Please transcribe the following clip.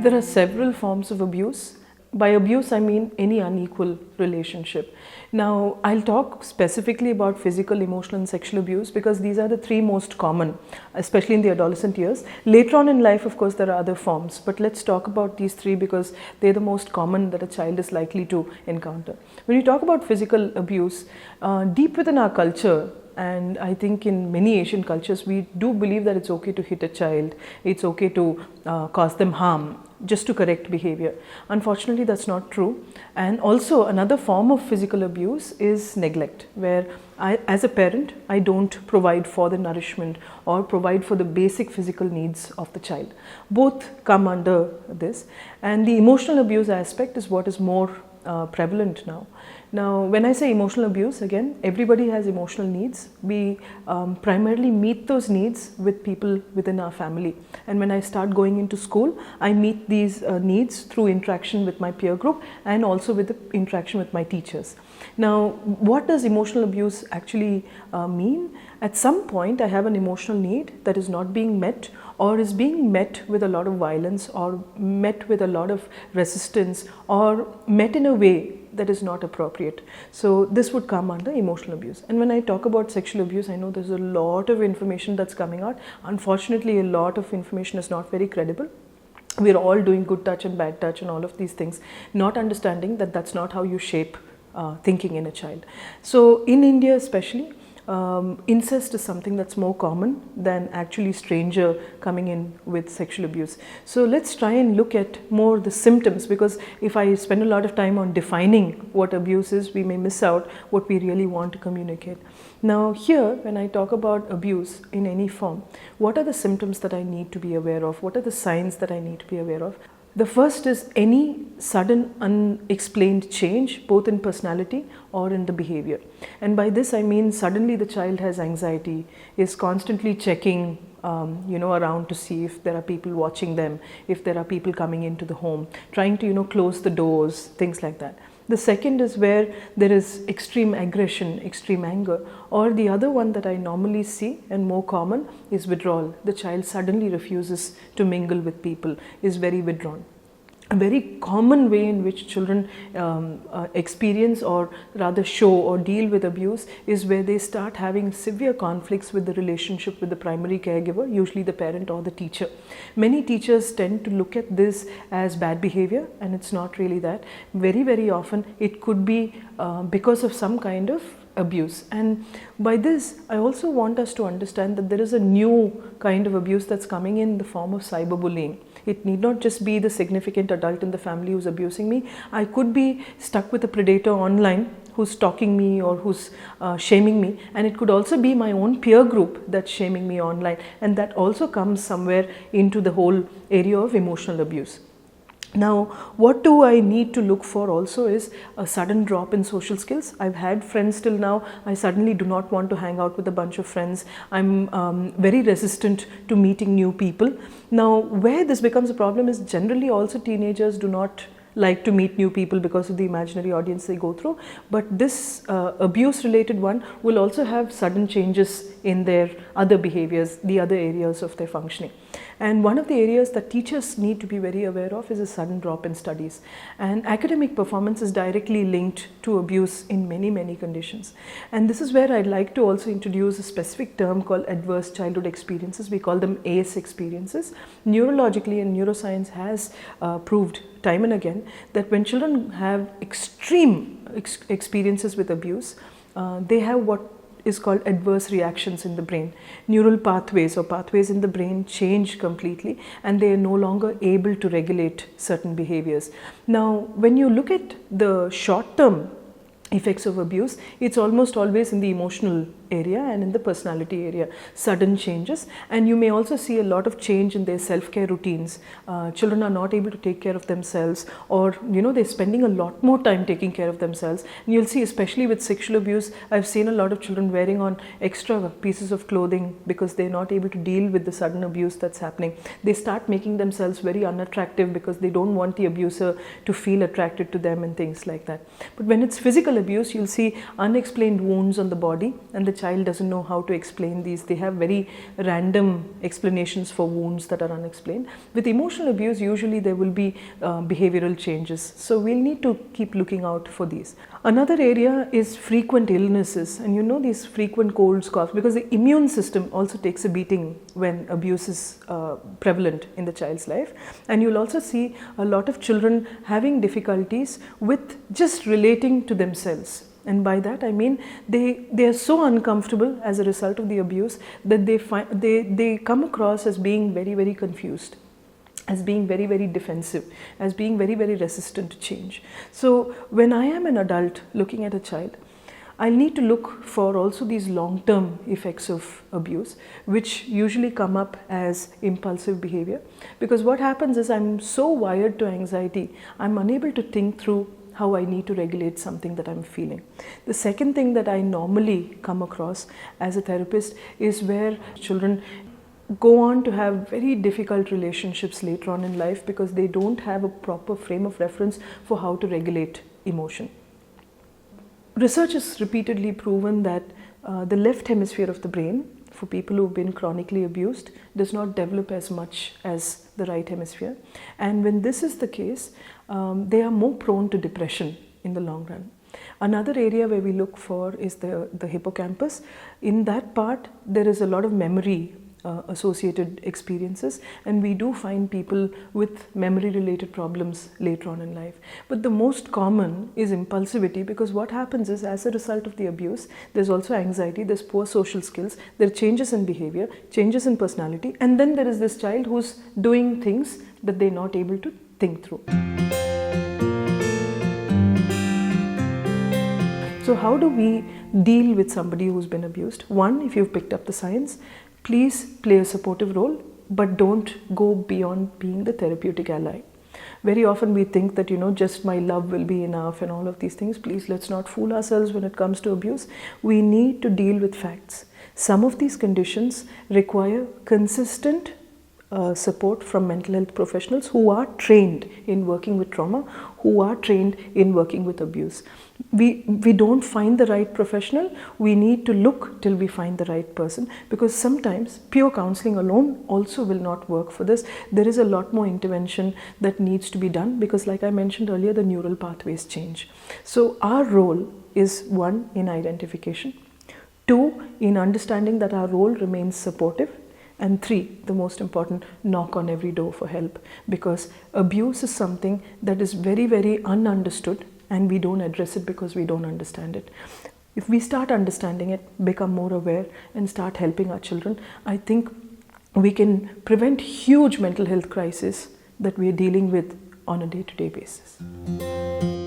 There are several forms of abuse. By abuse, I mean any unequal relationship. Now, I'll talk specifically about physical, emotional, and sexual abuse because these are the three most common, especially in the adolescent years. Later on in life, of course, there are other forms, but let's talk about these three because they're the most common that a child is likely to encounter. When we talk about physical abuse, deep within our culture, and I think in many Asian cultures, we do believe that it's okay to hit a child, it's okay to cause them harm, just to correct behavior. Unfortunately, that's not true. And also another form of physical abuse is neglect, where I, as a parent, I don't provide for the nourishment or provide for the basic physical needs of the child. Both come under this. And the emotional abuse aspect is what is more prevalent now. Now, when I say emotional abuse, again, everybody has emotional needs. We primarily meet those needs with people within our family. And when I start going into school, I meet these needs through interaction with my peer group and also with the interaction with my teachers. Now, what does emotional abuse actually mean? At some point, I have an emotional need that is not being met or is being met with a lot of violence or met with a lot of resistance or met in a way that is not appropriate. So this would come under emotional abuse. And when I talk about sexual abuse, I know there's a lot of information that's coming out. Unfortunately, a lot of information is not very credible. We're all doing good touch and bad touch and all of these things, not understanding that that's not how you shape thinking in a child. So in India especially, incest is something that's more common than actually stranger coming in with sexual abuse. So let's try and look at more the symptoms, because if I spend a lot of time on defining what abuse is, we may miss out what we really want to communicate. Now here, when I talk about abuse in any form, what are the symptoms that I need to be aware of? What are the signs that I need to be aware of? The first is any sudden unexplained change, both in personality or in the behavior. And by this I mean suddenly the child has anxiety, is constantly checking around to see if there are people watching them, if there are people coming into the home, trying to close the doors, things like that. The second is where there is extreme aggression, extreme anger, or the other one that I normally see and more common is withdrawal. The child suddenly refuses to mingle with people, is very withdrawn. A very common way in which children experience or rather show or deal with abuse is where they start having severe conflicts with the relationship with the primary caregiver, usually the parent or the teacher. Many teachers tend to look at this as bad behavior, and it's not really that. Very, very often it could be because of some kind of abuse. And by this, I also want us to understand that there is a new kind of abuse that's coming in the form of cyberbullying. It need not just be the significant adult in the family who's abusing me. I could be stuck with a predator online who's stalking me or who's shaming me, and it could also be my own peer group that's shaming me online, and that also comes somewhere into the whole area of emotional abuse. Now, what do I need to look for also is a sudden drop in social skills. I've had friends till now. I suddenly do not want to hang out with a bunch of friends. I'm very resistant to meeting new people. Now, where this becomes a problem is generally also teenagers do not like to meet new people because of the imaginary audience they go through. But this abuse related one will also have sudden changes in their other behaviors, the other areas of their functioning. And one of the areas that teachers need to be very aware of is a sudden drop in studies. And academic performance is directly linked to abuse in many, many conditions. And this is where I'd like to also introduce a specific term called adverse childhood experiences. We call them ACE experiences. Neurologically, and neuroscience has proved time and again that when children have extreme experiences with abuse, they have what is called adverse reactions in the brain. Neural pathways or pathways in the brain change completely, and they are no longer able to regulate certain behaviors. Now, when you look at the short-term effects of abuse, it's almost always in the emotional area and in the personality area, sudden changes. And you may also see a lot of change in their self-care routines. Children are not able to take care of themselves, or they're spending a lot more time taking care of themselves. And you'll see, especially with sexual abuse, I've seen a lot of children wearing on extra pieces of clothing because they're not able to deal with the sudden abuse that's happening. They start making themselves very unattractive because they don't want the abuser to feel attracted to them and things like that. But when it's physical abuse, you'll see unexplained wounds on the body, and the child doesn't know how to explain these. They have very random explanations for wounds that are unexplained. With emotional abuse, usually there will be behavioral changes. So we'll need to keep looking out for these. Another area is frequent illnesses, and these frequent colds, coughs, because the immune system also takes a beating when abuse is prevalent in the child's life. And you'll also see a lot of children having difficulties with just relating to themselves. And by that I mean they are so uncomfortable as a result of the abuse that they come across as being very, very confused, as being very, very defensive, as being very, very resistant to change. So when I am an adult looking at a child, I'll need to look for also these long-term effects of abuse, which usually come up as impulsive behavior. Because what happens is I'm so wired to anxiety, I'm unable to think through how I need to regulate something that I'm feeling. The second thing that I normally come across as a therapist is where children go on to have very difficult relationships later on in life because they don't have a proper frame of reference for how to regulate emotion. Research has repeatedly proven that the left hemisphere of the brain for people who've been chronically abused does not develop as much as the right hemisphere. And when this is the case, they are more prone to depression in the long run. Another area where we look for is the hippocampus. In that part, there is a lot of memory associated experiences, and we do find people with memory related problems later on in life. But the most common is impulsivity, because what happens is as a result of the abuse, there's also anxiety, there's poor social skills, there are changes in behavior, changes in personality, and then there is this child who's doing things that they're not able to think through. So how do we deal with somebody who's been abused? One, if you've picked up the signs, please play a supportive role, but don't go beyond being the therapeutic ally. Very often we think that, just my love will be enough and all of these things. Please, let's not fool ourselves when it comes to abuse. We need to deal with facts. Some of these conditions require consistent support from mental health professionals who are trained in working with trauma, who are trained in working with abuse. We don't find the right professional, we need to look till we find the right person, because sometimes pure counseling alone also will not work for this. There is a lot more intervention that needs to be done, because like I mentioned earlier, the neural pathways change. So our role is, one, in identification, two, in understanding that our role remains supportive, and three, the most important, knock on every door for help, because abuse is something that is very, very ununderstood, and we don't address it because we don't understand it. If we start understanding it, become more aware, and start helping our children, I think we can prevent huge mental health crises that we are dealing with on a day-to-day basis.